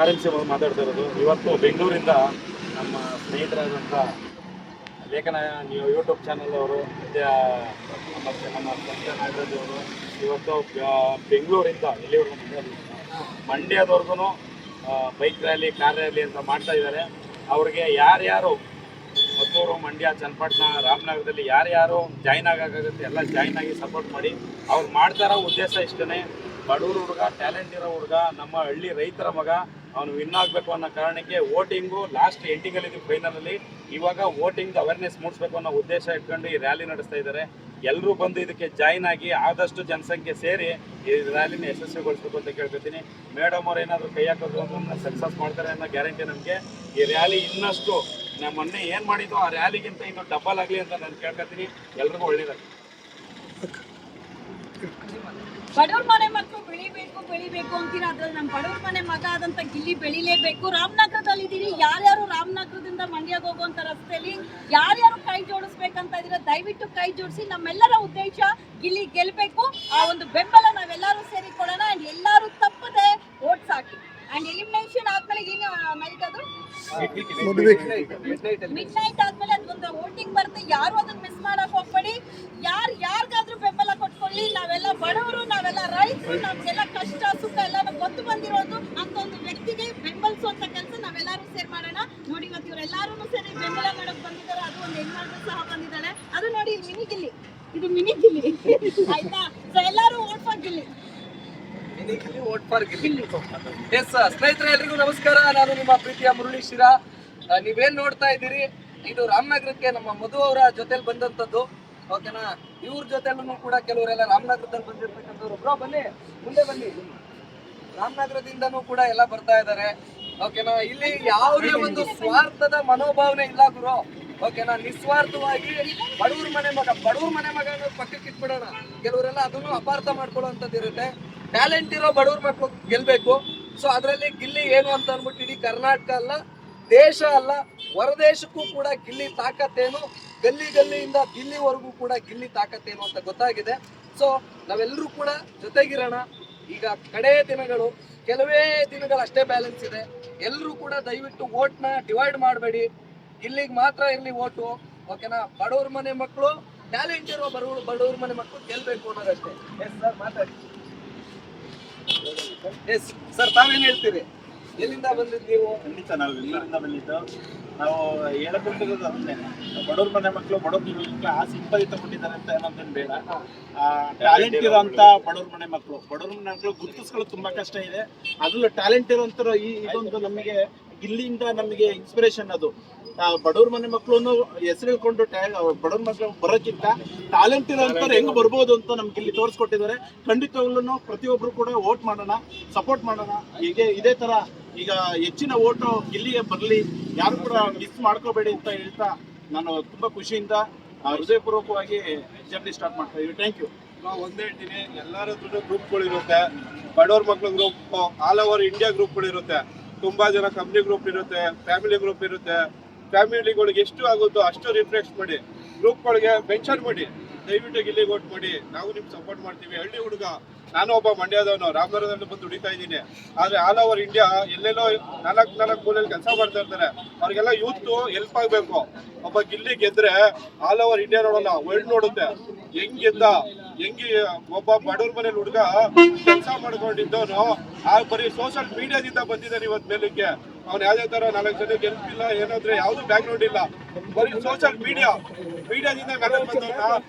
Currency ಮಾತಾಡ್ತಾ ಇರೋದು. ಇವತ್ತು ಬೆಂಗಳೂರಿಂದ ನಮ್ಮ ಸ್ನೇಹಿತರಾದಂಥ ಲೇಖನ ಯೂಟ್ಯೂಬ್ ಚಾನಲ್ ಅವರು ಮತ್ತು ನಮ್ಮ ಸಂಜಯ್ ನಾಗರಾಜ್ ಅವರು ಇವತ್ತು ಬೆಂಗಳೂರಿಂದ ಎಲ್ಲಿವರೆಗೂ ಮಂಡ್ಯದವರೆಗೂ ಬೈಕ್ ರ್ಯಾಲಿ, ಕಾರ್ ರ್ಯಾಲಿ ಅಂತ ಮಾಡ್ತಾ ಇದ್ದಾರೆ. ಅವ್ರಿಗೆ ಯಾರ್ಯಾರು ಮದ್ದೂರು, ಮಂಡ್ಯ, ಚನ್ನಪಟ್ಟಣ, ರಾಮನಗರದಲ್ಲಿ ಯಾರ್ಯಾರು ಜಾಯ್ನ್ ಆಗೋಕ್ಕಾಗುತ್ತೆ ಎಲ್ಲ ಜಾಯ್ನ್ ಆಗಿ ಸಪೋರ್ಟ್ ಮಾಡಿ. ಅವ್ರು ಮಾಡ್ತಾರೋ ಉದ್ದೇಶ ಇಷ್ಟೇ, ಬಡವ್ರ ಹುಡುಗ, ಟ್ಯಾಲೆಂಟ್ ಇರೋ ಹುಡುಗ, ನಮ್ಮ ಹಳ್ಳಿ ರೈತರ ಮಗ, ಅವನು ವಿನ್ ಆಗಬೇಕು ಅನ್ನೋ ಕಾರಣಕ್ಕೆ ವೋಟಿಂಗು ಲಾಸ್ಟ್ ಎಂಡಿಂಗಲ್ಲಿ ಫೈನಲಲ್ಲಿ ಇವಾಗ ವೋಟಿಂಗ್ ಅವೇರ್ನೆಸ್ ಮೂಡಿಸ್ಬೇಕು ಅನ್ನೋ ಉದ್ದೇಶ ಇಟ್ಕೊಂಡು ಈ ರ್ಯಾಲಿ ನಡೆಸ್ತಾ ಇದ್ದಾರೆ. ಎಲ್ಲರೂ ಬಂದು ಇದಕ್ಕೆ ಜಾಯ್ನ್ ಆಗಿ ಆದಷ್ಟು ಜನಸಂಖ್ಯೆ ಸೇರಿ ಈ ರ್ಯಾಲಿನ ಯಶಸ್ವಿಗೊಳಿಸ್ಬೇಕು ಅಂತ ಕೇಳ್ಕೊತೀನಿ. ಮೇಡಮ್ ಅವ್ರು ಏನಾದರೂ ಕೈ ಹಾಕೋದು ಅದನ್ನು ಸಕ್ಸಸ್ ಮಾಡ್ತಾರೆ ಅನ್ನೋ ಗ್ಯಾರಂಟಿ ನಮಗೆ. ಈ ರ್ಯಾಲಿ ಇನ್ನಷ್ಟು ನಮ್ಮ ಮೊನ್ನೆ ಏನು ಮಾಡಿದ್ದು ಆ ರ್ಯಾಲಿಗಿಂತ ಇನ್ನೂ ಡಬಲ್ ಆಗಲಿ ಅಂತ ನಾನು ಕೇಳ್ಕೊತೀನಿ. ಎಲ್ರಿಗೂ ಒಳ್ಳೇದಾಗಲಿ. ಬಡವ್ರ ಮನೆ ಮಕ್ಕಳು ಬೆಳಿಬೇಕು ಅಂತೀರಾ, ಅದ್ರಲ್ಲಿ ನಮ್ಮ ಬಡವ್ರ ಮನೆ ಮಗ ಆದಂತ ಗಿಲ್ಲಿ ಬೆಳಿಲೇಬೇಕು. ರಾಮನಗರದಲ್ಲಿ ಇದೀರಿ, ಯಾರ್ಯಾರು ರಾಮನಗರದಿಂದ ಮಂಡ್ಯಕ್ಕೆ ಹೋಗುವಂತ ರಸ್ತೆಯಲ್ಲಿ ಯಾರ್ಯಾರು ಕೈ ಜೋಡಿಸ್ಬೇಕಂತ ಇದೀರ ದಯವಿಟ್ಟು ಕೈ ಜೋಡಿಸಿ. ನಮ್ಮೆಲ್ಲರ ಉದ್ದೇಶ ಗಿಲ್ಲಿ ಗೆಲ್ಬೇಕು. ಆ ಒಂದು ಬೆಂಬಲ ನಾವೆಲ್ಲರೂ ಸೇರಿ ಕೊಡೋಣ. ಅಂಡ್ ಎಲ್ಲರೂ ತಪ್ಪದೆ ಓಟ್ಸ್ ಹಾಕಿ. ಅಂಡ್ ಎಲಿಮಿನೇಷನ್ ಆದ್ಮೇಲೆ ಏನು ನೈಟ್ ಮಿಡ್ ನೈಟ್ ಆದ್ಮೇಲೆ ಅದೊಂದು ವೋಟಿಂಗ್ ಬರುತ್ತೆ. ಯಾರು ಅದನ್ನ ಮಿಸ್ ಮಾಡಕ್ ಹೋಗ್ಬೇಡಿ. ಯಾರಿಗಾದ್ರೂ ಬೆಂಬಲ ಕೊಟ್ಕೊಳ್ಳಿ. ನಾವೆಲ್ಲ ಬಡವರು, ನಾವೆಲ್ಲ ರೈತರು, ನಮ್ಗೆಲ್ಲ ಕಷ್ಟ ಸುಖ ಎಲ್ಲ ಗೊತ್ತು ಬಂದಿರೋದು ಅಂತ ಒಂದು ವ್ಯಕ್ತಿಗೆ ಬೆಂಬಲಿಸುವಂತ ಕೆಲಸ ನಾವೆಲ್ಲರೂ ಸೇರಿ ಮಾಡೋಣ. ನೋಡಿ ಇವತ್ತು ಇವರೆಲ್ಲರೂ ಸೇರಿ ಬೆಂಬಲ ಮಾಡಕ್ ಬಂದಿದ್ದಾರೆ. ಅದು ಒಂದು ಹೆಣ್ಮಗಳು ಸಹ ಬಂದಿದ್ದಾಳೆ. ಅದು ನೋಡಿ ಮಿನಿ ಗಿಲ್ಲಿ, ಇದು ಮಿನಿ ಗಿಲ್ಲಿ ಆಯ್ತಾ. ಸೊ ಎಲ್ಲರೂ ವೋಟ್ ಫಾರ್ ಗಿಲ್ಲಿ. ಸ್ನೇಹಿತರೆ ಎಲ್ರಿಗೂ ನಮಸ್ಕಾರ. ನಾನು ನಿಮ್ಮ ಪ್ರೀತಿಯ ಮುರಳಿ ಶಿರಾ. ನೀವೇನ್ ನೋಡ್ತಾ ಇದ್ದೀರಿ, ಇದು ರಾಮನಗರಕ್ಕೆ ನಮ್ಮ ಮಧು ಅವರ ಜೊತೆಲಿ ಬಂದಂತದ್ದು. ಓಕೆನಾ, ಇವ್ರ ಜೊತೆಲೂ ಕೂಡ ಕೆಲವರೆಲ್ಲ ರಾಮನಗರದಲ್ಲಿ ಬಂದಿರ್ತಕ್ಕಂಥವ್ರು. ಬ್ರೋ ಬನ್ನಿ, ಮುಂದೆ ಬನ್ನಿ. ರಾಮನಗರದಿಂದನೂ ಕೂಡ ಎಲ್ಲ ಬರ್ತಾ ಇದ್ದಾರೆ. ಓಕೆನಾ, ಇಲ್ಲಿ ಯಾವುದೇ ಒಂದು ಸ್ವಾರ್ಥದ ಮನೋಭಾವನೆ ಇಲ್ಲ ಗುರು. ಓಕೆನಾ, ನಿಸ್ವಾರ್ಥವಾಗಿ ಬಡವ್ರ ಮನೆ ಮಗ ಪಕ್ಕಕ್ಕೆ ಇಟ್ಬಿಡೋಣ. ಕೆಲವರೆಲ್ಲ ಅದನ್ನು ಅಪಾರ್ಥ ಮಾಡ್ಕೊಳ್ಳುವಂಥದ್ದು ಇರುತ್ತೆ. ಟ್ಯಾಲೆಂಟ್ ಇರೋ ಬಡವ್ರ ಮಕ್ಕಳು ಗೆಲ್ಬೇಕು. ಸೊ ಅದರಲ್ಲಿ ಗಿಲ್ಲಿ ಏನು ಅಂತ ಅಂದ್ಬಿಟ್ಟು ಇಡೀ ಕರ್ನಾಟಕ ಅಲ್ಲ, ದೇಶ ಅಲ್ಲ, ಹೊರದೇಶಕ್ಕೂ ಕೂಡ ಗಿಲ್ಲಿ ತಾಕತ್ತೇನು, ಗಲ್ಲಿಯಿಂದ ದಿಲ್ಲಿವರೆಗೂ ಕೂಡ ಗಿಲ್ಲಿ ತಾಕತ್ತೇನು ಅಂತ ಗೊತ್ತಾಗಿದೆ. ಸೊ ನಾವೆಲ್ಲರೂ ಕೂಡ ಜೊತೆಗಿರೋಣ. ಈಗ ಕಡೇ ದಿನಗಳು, ಕೆಲವೇ ದಿನಗಳು ಅಷ್ಟೇ ಬ್ಯಾಲೆನ್ಸ್ ಇದೆ. ಎಲ್ಲರೂ ಕೂಡ ದಯವಿಟ್ಟು ವೋಟ್ನ ಡಿವೈಡ್ ಮಾಡಬೇಡಿ. ಗಿಲ್ಲಿಗೆ ಮಾತ್ರ ಇರಲಿ ವೋಟು. ಓಕೆನಾ, ಬಡವ್ರ ಮನೆ ಮಕ್ಕಳು, ಟ್ಯಾಲೆಂಟ್ ಇರೋ ಬಡವ್ರ ಮನೆ ಮಕ್ಕಳು ಗೆಲ್ಬೇಕು ಅನ್ನೋದಷ್ಟೇ. ಎಸ್ ಸರ್, ಮಾತಾಡಿ. ಎಸ್ ಸರ್, ತಾವೇನು ಹೇಳ್ತೀರಿ? ಎಲ್ಲಿಂದ ಬಂದಿದ್ದು ನೀವು? ಖಂಡಿತ ನಾವು ಬೆಂಗಳೂರಿಂದ ಬಂದಿದ್ದು. ನಾವು ಹೇಳಕೊಟ್ಟಿರೋದು ಅದನ್ನೇ, ಬಡವ್ರ ಮನೆ ಮಕ್ಕಳು ಆ ಸಿಂಪಲ್ ತಗೊಂಡಿದ್ದಾರೆ ಅಂತ ಏನಂತೇನು ಬೇಡ. ಟ್ಯಾಲೆಂಟ್ ಇರೋಂಥ ಬಡವ್ರ ಮನೆ ಮಕ್ಕಳು ಗುರುತಿಸ್ಕೊಳ್ಳೋದು ತುಂಬಾ ಕಷ್ಟ ಇದೆ. ಅದ್ರಲ್ಲೂ ಟ್ಯಾಲೆಂಟ್ ಇರೋಂಥರ ಇದೊಂದು ನಮಗೆ ಇಲ್ಲಿಂದ ನಮಗೆ ಇನ್ಸ್ಪಿರೇಷನ್. ಅದು ಬಡವ್ರ ಮನೆ ಮಕ್ಕಳು ಹೆಸರು ಹೇಳ್ಕೊಂಡು ಬಡವ್ರ ಮಕ್ಕಳು ಬರೋಕ್ಕಿಂತ ಟ್ಯಾಲೆಂಟ್ ಇರೋಂಥವ್ರು ಹೆಂಗ್ ಬರ್ಬೋದು ಅಂತ ನಮ್ಗೆ ಇಲ್ಲಿ ತೋರಿಸ್ಕೊಟ್ಟಿದ್ದಾರೆ. ಖಂಡಿತವಾಗ್ಲೂ ಪ್ರತಿಯೊಬ್ರು ಕೂಡ ವೋಟ್ ಮಾಡೋಣ, ಸಪೋರ್ಟ್ ಮಾಡೋಣ. ಹೀಗೆ ಇದೇ ತರ ಈಗ ಹೆಚ್ಚಿನ ಓಟು ಇಲ್ಲಿಗೆ ಬರಲಿ, ಯಾರು ಕೂಡ ಮಿಸ್ ಮಾಡ್ಕೋಬೇಡಿ ಅಂತ ಹೇಳ್ತಾ ನಾನು ತುಂಬಾ ಖುಷಿಯಿಂದ ಹೃದಯಪೂರ್ವಕವಾಗಿ ಜರ್ನಿ ಸ್ಟಾರ್ಟ್ ಮಾಡ್ತಾ ಇದ್ದೀವಿ. Thank you. ನಾವು ಒಂದೇ ಹೇಳ್ತೀನಿ, ಎಲ್ಲರ ಹತ್ರ ಗ್ರೂಪ್ಗಳಿರುತ್ತೆ. ಬಡವ್ರ ಮಕ್ಳು ಗ್ರೂಪ್, ಆಲ್ ಓವರ್ ಇಂಡಿಯಾ ಗ್ರೂಪ್ಗಳಿರುತ್ತೆ. ತುಂಬಾ ಜನ ಕಂಪ್ನಿ ಗ್ರೂಪ್ ಇರುತ್ತೆ, ಫ್ಯಾಮಿಲಿ ಗ್ರೂಪ್ ಇರುತ್ತೆ. ಫ್ಯಾಮಿಲಿಗಳಿಗೆ ಎಷ್ಟು ಆಗುತ್ತೋ ಅಷ್ಟು ರಿಫ್ರೆಶ್ ಮಾಡಿ, ಗ್ರೂಪ್ಗಳಿಗೆ ಮೆನ್ಷನ್ ಮಾಡಿ. ದಯವಿಟ್ಟು ಗಿಲ್ಲಿಗೆ ವೋಟ್ ಮಾಡಿ, ನಾವು ನಿಮ್ಗೆ ಸಪೋರ್ಟ್ ಮಾಡ್ತೀವಿ. ಹಳ್ಳಿ ಹುಡುಗ, ನಾನು ಒಬ್ಬ ಮಂಡ್ಯದವನು, ರಾಮನಗರದಲ್ಲಿ ಬಂದು ದುಡಿತಾ ಇದ್ದೀನಿ. ಆದರೆ ಆಲ್ ಓವರ್ ಇಂಡಿಯಾ ಎಲ್ಲೆಲ್ಲೋ ನಾಲ್ಕು ಮೂಲೆಯಲ್ಲಿ ಕೆಲಸ ಮಾಡ್ತಾ ಇರ್ತಾರೆ. ಅವ್ರಿಗೆಲ್ಲ ಯೂತ್ ಹೆಲ್ಪ್ ಆಗಬೇಕು. ಒಬ್ಬ ಗಿಲ್ಲಿ ಗೆದ್ರೆ ಆಲ್ ಓವರ್ ಇಂಡಿಯಾ ನೋಡೋಣ, ವರ್ಲ್ಡ್ ನೋಡುತ್ತೆ. ಹೆಂಗಿದ್ದ ಒಬ್ಬ ಬಡವ್ರ ಮನೇಲಿ ಹುಡುಗ ಕೆಲಸ ಮಾಡ್ಕೊಂಡಿದ್ದವನು ಬರೀ ಸೋಷಿಯಲ್ ಮೀಡಿಯಾದಿಂದ ಬಂದಿದ್ದಾನೆ ಇವತ್ತು ಮೇಲಕ್ಕೆ. ಅವ್ನು ಯಾವುದೇ ತರ 4 ಜನ ಗೆಲ್ಪಿಲ್ಲ, ಏನಾದ್ರೆ ಯಾವ್ದು ಬ್ಯಾಕ್ ಗ್ರೌಂಡ್ ಇಲ್ಲ. ಬರೀ ಸೋಷಿಯಲ್ ಮೀಡಿಯಾದಿಂದ ಮೇಲೆ ಬಂದವನ್ನ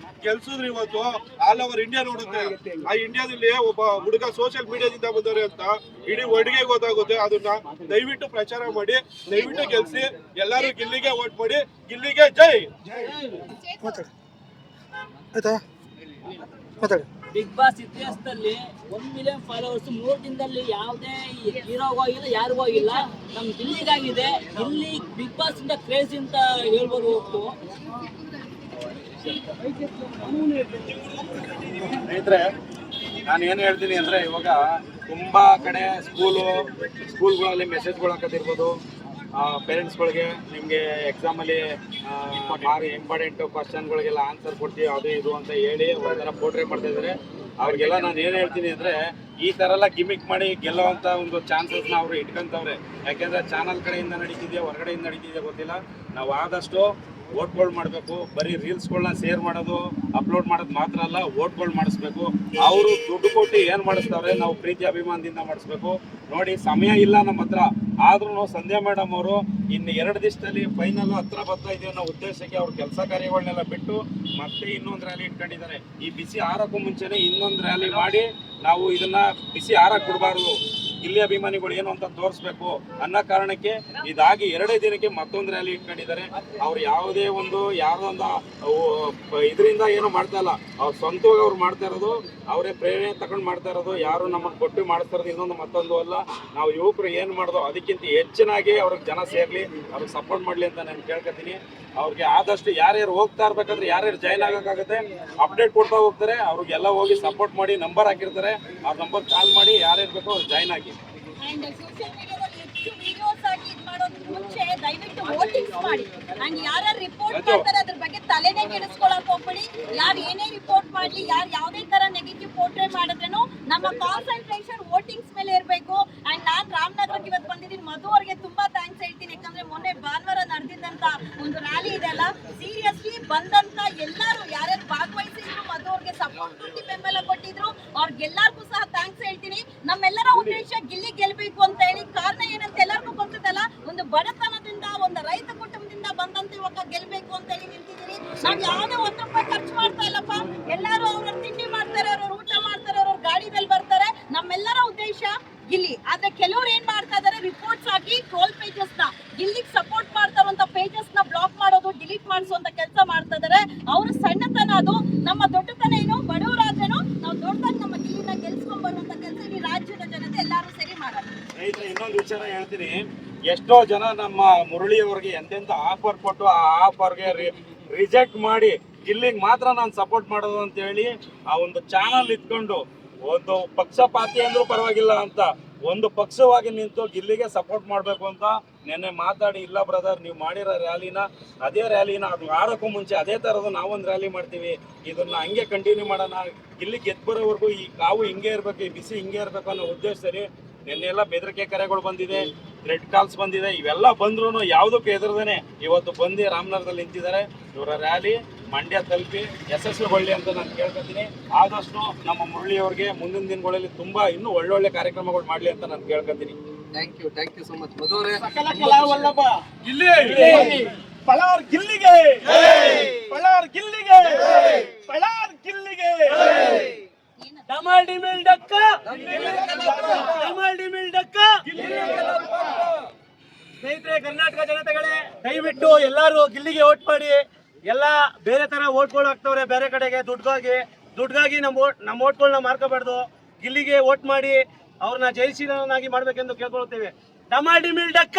ಗೆಲ್ಸಿದ್ರು ಇವತ್ತು ಆಲ್ ಓವರ್ ಇಂಡಿಯಾ ನೋಡುತ್ತೆ. ಆ ಇಂಡಿಯಾದಲ್ಲಿ ಒಬ್ಬ ಹುಡುಗ ಸೋಷಿಯಲ್ ಮೀಡಿಯಾದಿಂದ ಬಂದವ್ರೆ ಅಂತ ಇಡೀ ವರ್ಲ್ಡ್ಗೆ ಗೊತ್ತಾಗುತ್ತೆ. ಅದನ್ನ ದಯವಿಟ್ಟು ಪ್ರಚಾರ ಮಾಡಿ, ದಯವಿಟ್ಟು ಗೆಲ್ಸಿ. ಎಲ್ಲರೂ ಗಿಲ್ಲಿಗೆ ವೋಟ್ ಮಾಡಿ. ಗಿಲ್ಲಿಗೆ ಜೈ. ಬಿಗ್ ಬಾಸ್ ಇತಿಹಾಸದಲ್ಲಿ 1 ಮಿಲಿಯನ್ ಫಾಲೋವರ್ಸ್ 3 ದಿನದಲ್ಲಿ ಯಾವುದೇ ಹೀರೋಗೂ ಆಗಿಲ್ಲ, ಯಾರಿಗೂ ಆಗಿಲ್ಲ. ನಮ್ ಗಿಲ್ಲಿಗಾಗಿದೆ. ಇಲ್ಲಿ ಬಿಗ್ ಬಾಸ್ ಇಂದ ಕ್ರೇಜ್ ಅಂತ ಹೇಳ್ಬೋದು. ಹೊತ್ತು ಸ್ನೇಹಿತರೆ, ನಾನು ಏನು ಹೇಳ್ತೀನಿ ಅಂದರೆ, ಇವಾಗ ತುಂಬ ಕಡೆ ಸ್ಕೂಲ್ಗಳಲ್ಲಿ ಮೆಸೇಜ್ಗಳು ಹಾಕೋದಿರ್ಬೋದು. ಪೇರೆಂಟ್ಸ್ಗಳಿಗೆ ನಿಮಗೆ ಎಕ್ಸಾಮಲ್ಲಿ ಇಂಪಾರ್ಟೆಂಟು ಕ್ವಶನ್ಗಳಿಗೆಲ್ಲ ಆನ್ಸರ್ ಕೊಡ್ತೀವಿ, ಅದು ಇದು ಅಂತ ಹೇಳಿ ಒಂಥರ ಪೋರ್ಟ್ರೇಟ್ ಮಾಡ್ತಾ ಇದ್ದಾರೆ. ಅವ್ರಿಗೆಲ್ಲ ನಾನು ಏನು ಹೇಳ್ತೀನಿ ಅಂದರೆ ಈ ಥರ ಎಲ್ಲ ಗಿಮಿಕ್ ಮಾಡಿ ಗೆಲ್ಲೋವಂಥ ಒಂದು ಚಾನ್ಸಸ್ನ ಅವರು ಇಟ್ಕೊಂತವ್ರೆ. ಯಾಕೆಂದರೆ ಚಾನಲ್ ಕಡೆಯಿಂದ ನಡೀತಿದೆಯಾ ಹೊರಗಡೆಯಿಂದ ನಡೀತಿದೆಯಾ ಗೊತ್ತಿಲ್ಲ. ನಾವು ಆದಷ್ಟು ವೋಟ್ಗಳು ಮಾಡಬೇಕು. ಬರೀ ರೀಲ್ಸ್ಗಳನ್ನ ಶೇರ್ ಮಾಡೋದು ಅಪ್ಲೋಡ್ ಮಾಡೋದು ಮಾತ್ರ ಅಲ್ಲ, ವೋಟ್ಗಳು ಮಾಡಿಸ್ಬೇಕು. ಅವರು ದುಡ್ಡು ಕೊಟ್ಟು ಏನು ಮಾಡಿಸ್ತಾವ್ರೆ ನಾವು ಪ್ರೀತಿ ಅಭಿಮಾನದಿಂದ ಮಾಡಿಸ್ಬೇಕು. ನೋಡಿ ಸಮಯ ಇಲ್ಲ ನಮ್ಮ ಹತ್ರ, ಆದ್ರೂ ಸಂಧ್ಯಾ ಮೇಡಮ್ ಅವರು ಇನ್ನು 2 ದಿವಸದಲ್ಲಿ ಫೈನಲ್ ಹತ್ರ ಬರ್ತಾ ಇದೆ ಅನ್ನೋ ಉದ್ದೇಶಕ್ಕೆ ಅವ್ರ ಕೆಲಸ ಕಾರ್ಯಗಳನ್ನೆಲ್ಲ ಬಿಟ್ಟು ಮತ್ತೆ ಇನ್ನೊಂದು ರ್ಯಾಲಿ ಇಟ್ಕೊಂಡಿದ್ದಾರೆ. ಈ ಬಿಸಿ ಆರಕ್ಕೂ ಮುಂಚೆನೆ ಇನ್ನೊಂದು ರ್ಯಾಲಿ ಮಾಡಿ ನಾವು ಇದನ್ನ ಬಿಸಿ ಆರಕ್ಕೆ ಕೊಡಬಾರ್ದು, ಇಲ್ಲಿ ಅಭಿಮಾನಿಗಳು ಏನು ಅಂತ ತೋರಿಸ್ಬೇಕು ಅನ್ನೋ ಕಾರಣಕ್ಕೆ ಇದಾಗಿ 2 ದಿನಕ್ಕೆ ಮತ್ತೊಂದು ರ್ಯಾಲಿ ಇಟ್ಕೊಂಡಿದ್ದಾರೆ. ಅವ್ರು ಯಾವುದೇ ಒಂದು ಯಾರೊಂದು ಇದರಿಂದ ಏನು ಮಾಡ್ತಾ ಇಲ್ಲ, ಅವ್ರ ಸ್ವಂತವಾಗಿ ಅವ್ರು ಮಾಡ್ತಾ ಇರೋದು, ಅವರೇ ಪ್ರೇರಣೆ ತಗೊಂಡು ಮಾಡ್ತಾ ಇರೋದು. ಯಾರು ನಮ್ಮನ್ನು ಕೊಟ್ಟು ಮಾಡಿಸ್ತಾ ಇರೋದು ಇನ್ನೊಂದು ಮತ್ತೊಂದು ಅಲ್ಲ. ನಾವು ಯುವಕರು ಏನು ಮಾಡೋದು ಅದಕ್ಕಿಂತ ಹೆಚ್ಚಿನಾಗಿ ಅವ್ರಿಗೆ ಜನ ಸೇರ್ಲಿ, ಅವ್ರಿಗೆ ಸಪೋರ್ಟ್ ಮಾಡಲಿ ಅಂತ ನಾನು ಕೇಳ್ಕೊತೀನಿ. ಅವ್ರಿಗೆ ಆದಷ್ಟು ಯಾರ್ಯಾರು ಹೋಗ್ತಾ ಇರ್ಬೇಕಾದ್ರೆ ಯಾರ್ಯಾರು ಜಾಯ್ನ್ ಆಗೋಕ್ಕಾಗುತ್ತೆ ಅಪ್ಡೇಟ್ ಕೊಡ್ತಾ ಹೋಗ್ತಾರೆ. ಅವ್ರಿಗೆಲ್ಲ ಹೋಗಿ ಸಪೋರ್ಟ್ ಮಾಡಿ ನಂಬರ್ ಹಾಕಿರ್ತಾರೆ, ಆ ನಂಬರ್ ಕಾಲ್ ಮಾಡಿ ಯಾರ್ಯಾರು ಬೇಕೋ ಅವ್ರು ಜಾಯ್ನ್ ಆಗಿ. ಅಂಡ್ ಸೋಷಿಯಲ್ ಮೀಡಿಯಾದಲ್ಲಿ ಹೆಚ್ಚು ವಿಡಿಯೋಸ್ ಆಗಿ ಇದು ಮಾಡೋದ್ರ ಮುಂಚೆ ದಯವಿಟ್ಟು ವೋಟಿಂಗ್ಸ್ ಮಾಡಿ. ಅಂಡ್ ಯಾರ್ಯಾರು ರಿಪೋರ್ಟ್ ಮಾಡ್ತಾರೆ ಅದ್ರ ಬಗ್ಗೆ ತಲೆನೇ ಕೆಡಿಸ್ಕೊಳಕ್ ಹೋಗ್ಬೇಡಿ. ಯಾರು ಏನೇ ರಿಪೋರ್ಟ್ ಮಾಡ್ಲಿ, ಯಾರು ಯಾವುದೇ ತರ ನೆಗೆಟಿವ್ ಪೋರ್ಟ್ರೇ ಮಾಡಿದ್ರೇನು ನಮ್ಮ ಕಾನ್ಸಂಟ್ರೇಷನ್ ವೋಟಿಂಗ್ಸ್ ಮೇಲೆ ಇರಬೇಕು. ಅಂಡ್ ನಾನು ರಾಮನಗರಕ್ಕೆ ಇವತ್ತು ಬಂದಿದ್ದೀನಿ. ಮಧು ಅವ್ರಿಗೆ ತುಂಬಾ ಥ್ಯಾಂಕ್ಸ್ ಹೇಳ್ತೀನಿ. ಯಾಕಂದ್ರೆ ಮೊನ್ನೆ ಭಾನುವಾರ ನಡೆದಿದ್ದಂತ ಒಂದು ರ್ಯಾಲಿ ಇದೆಲ್ಲ, ಸೀರಿಯಸ್ಲಿ ಬಂದಂತ ಎಲ್ಲರೂ ಯಾರ್ಯಾರು ಭಾಗವಹಿಸಿದ್ರು, ಮಧು ಅವ್ರಿಗೆ ಸಪೋರ್ಟ್ ಕೊಟ್ಟು ಬೆಂಬಲ ಕೊಟ್ಟಿದ್ರು, ಅವ್ರಿಗೆಲ್ಲರಿಗೂ ಸಹ ಥ್ಯಾಂಕ್ಸ್ ಹೇಳ್ತೀನಿ. ನಮ್ಮೆಲ್ಲರ ಉದ್ದೇಶ ಗಿಲ್ಲಿ ಗೆಲ್ಬೇಕು ಅಂತ ಹೇಳಿ. ಕಾರಣ ಏನಂತ ಎಲ್ಲರಿಗೂ ಗೊತ್ತಿದಲ್ಲ, ಒಂದು ಬಡತನದಿಂದ ಒಂದು ರೈತ ಕುಟುಂಬದಿಂದ ಬಂದಂತ ಇವಾಗ ಗೆಲ್ಬೇಕು ಅಂತ ಹೇಳಿ ನಿಂತಿದ್ದೀರಿ. ನಾವ್ ಯಾವುದೇ 1 ರೂಪಾಯಿ ಖರ್ಚು ಮಾಡ್ತಾ ಇಲ್ಲಪ್ಪ. ಎಲ್ಲರೂ ಅವ್ರ ತಿಂಡಿ ಮಾಡ್ತಾರೆ, ಅವ್ರ ಊಟ ಮಾಡ್ತಾರೆ, ಅವ್ರ ಗಾಡಿದಲ್ಲಿ ಬರ್ತಾರೆ. ನಮ್ಮೆಲ್ಲರ ಉದ್ದೇಶ ಗಿಲ್ಲಿ. ಆದ್ರೆ ಕೆಲವ್ರು ಏನ್ ಮಾಡ್ತಾ ಇದಾರೆ, ರಿಪೋರ್ಟ್ಸ್ ಹಾಕಿ ಟ್ರೋಲ್ ಪೇಜಸ್ ನ, ಗಿಲ್ಲಿಗೆ ಸಪೋರ್ಟ್ ಮಾಡ್ತಾರಂತ ಪೇಜಸ್ ನ ಬ್ಲಾಕ್ ಮಾಡೋದು, ಡಿಲೀಟ್ ಮಾಡಿಸುವಂತ ಕೆಲಸ ಮಾಡ್ತಾ ಇದಾರೆ. ಅವ್ರ ಸಣ್ಣತನ ಅದು. ನಮ್ಮ ದೊಡ್ಡತನ ಏನು, ಬಡವರಾದ್ರೇನು ನಾವು ದೊಡ್ಡದಾಗಿ ನಮ್ಮ ಗಿಲ್ಲಿನ ಗೆಲ್ಸ್ಕೊಂಡ್ ಬರುವಂತ ಕೆಲಸ ಈ ರಾಜ್ಯದ ಜನತೆ ಎಲ್ಲರೂ ಸೇರಿ ಮಾಡೋದು. ಸ್ನೇಹಿತರೆ, ಇನ್ನೊಂದು ವಿಚಾರ ಹೇಳ್ತೀನಿ. ಎಷ್ಟೋ ಜನ ನಮ್ಮ ಮುರಳಿ ಅವರಿಗೆ ಎಂತೆಂತ ಆಫರ್ ಕೊಟ್ಟು ಆ ಆಫರ್ಗೆ ರಿಜೆಕ್ಟ್ ಮಾಡಿ ಗಿಲ್ಲಿಗೆ ಮಾತ್ರ ನಾನು ಸಪೋರ್ಟ್ ಮಾಡೋದು ಅಂತ ಹೇಳಿ ಆ ಒಂದು ಚಾನಲ್ ಇಟ್ಕೊಂಡು ಒಂದು ಪಕ್ಷಪಾತಿ ಅಂದ್ರೂ ಪರವಾಗಿಲ್ಲ ಅಂತ ಒಂದು ಪಕ್ಷವಾಗಿ ನಿಂತು ಗಿಲ್ಲಿಗೆ ಸಪೋರ್ಟ್ ಮಾಡಬೇಕು ಅಂತ ನೆನ್ನೆ ಮಾತಾಡಿ, ಇಲ್ಲ ಬ್ರದರ್ ನೀವು ಮಾಡಿರೋ ರ್ಯಾಲಿನ ಅದೇ ರ್ಯಾಲಿನ ಅದು ಆಡೋಕ್ಕೂ ಮುಂಚೆ ಅದೇ ಥರದ್ದು ನಾವೊಂದು ರ್ಯಾಲಿ ಮಾಡ್ತೀವಿ, ಇದನ್ನು ಹಂಗೆ ಕಂಟಿನ್ಯೂ ಮಾಡೋಣ, ಗಿಲ್ಲಿ ಗೆದ್ದು ಬರೋವರೆಗೂ ಈ ಕಾವು ಹಿಂಗೆ ಇರಬೇಕು, ಈ ಬಿಸಿ ಹಿಂಗೆ ಇರಬೇಕು ಅನ್ನೋ ಉದ್ದೇಶದಲ್ಲಿ ನಿನ್ನೆ ಎಲ್ಲ ಬೆದರಿಕೆ ಕರೆಗಳು ಬಂದಿದೆ, ರೆಡ್ ಕಾಲ್ಸ್ ಬಂದಿದೆ. ಇವೆಲ್ಲ ಬಂದ್ರೂ ಯಾವುದಕ್ಕೂ ಎದುರದೇನೆ ಇವತ್ತು ಬಂದು ರಾಮನಗರದಲ್ಲಿ ನಿಂತಿದ್ದಾರೆ. ಇವರ ರ್ಯಾಲಿ ಮಂಡ್ಯ ತಲುಪಿ ಯಶಸ್ವಿಗೊಳ್ಳಿ ಅಂತ ನಾನು ಕೇಳ್ಕೊತೀನಿ. ಆದಷ್ಟು ನಮ್ಮ ಮುರಳಿ ಅವ್ರಿಗೆ ಮುಂದಿನ ದಿನಗಳಲ್ಲಿ ತುಂಬಾ ಇನ್ನೂ ಒಳ್ಳೊಳ್ಳೆ ಕಾರ್ಯಕ್ರಮಗಳು ಮಾಡಲಿ ಅಂತ ನಾನು ಕೇಳ್ಕೊತೀನಿ. ಥ್ಯಾಂಕ್ ಯು ಸೋ ಮಚ್ ಮಧು ಅವರೇ. ಸಕಲ ಕಲಾವಲ್ಲಭ ಪಳಾರ್ ಗಿಲ್ಲಿಗೆ, ಪಳಾರ್ ಗಿಲ್ಲಿಗೆ, ಪಳಾರ್ ಗಿಲ್ಲಿಗೆ. ಡಮಾಲ್ ಡಿಮಿಲ್ ಡಕ್ಕ, ಡಮಾಲ್ ಡಿಮಿಲ್ ಡಕ್ಕ. ಸ್ನೇಹಿತರೆ, ಕರ್ನಾಟಕ ಜನತೆಗಳೇ, ದಯವಿಟ್ಟು ಎಲ್ಲರೂ ಗಿಲ್ಲಿಗೆ ವೋಟ್ ಮಾಡಿ. ಎಲ್ಲ ಬೇರೆ ತರ ವೋಟ್ಗಳು ಹಾಕ್ತವ್ರೆ ಬೇರೆ ಕಡೆಗೆ ದುಡ್ಗಾಗಿ ನಮ್ಮ ವೋಟ್ಗಳನ್ನ ಮಾರ್ಕೋಬಾರ್ದು. ಗಿಲ್ಲಿಗೆ ವೋಟ್ ಮಾಡಿ ಅವ್ರನ್ನ ಜಯಶೀಲನಾಗಿ ಮಾಡ್ಬೇಕೆಂದು ಕೇಳ್ಕೊಳ್ತೇವೆ. ಡಮಾಲ್ ಡಿಮಿಲ್ ಡಕ್ಕ.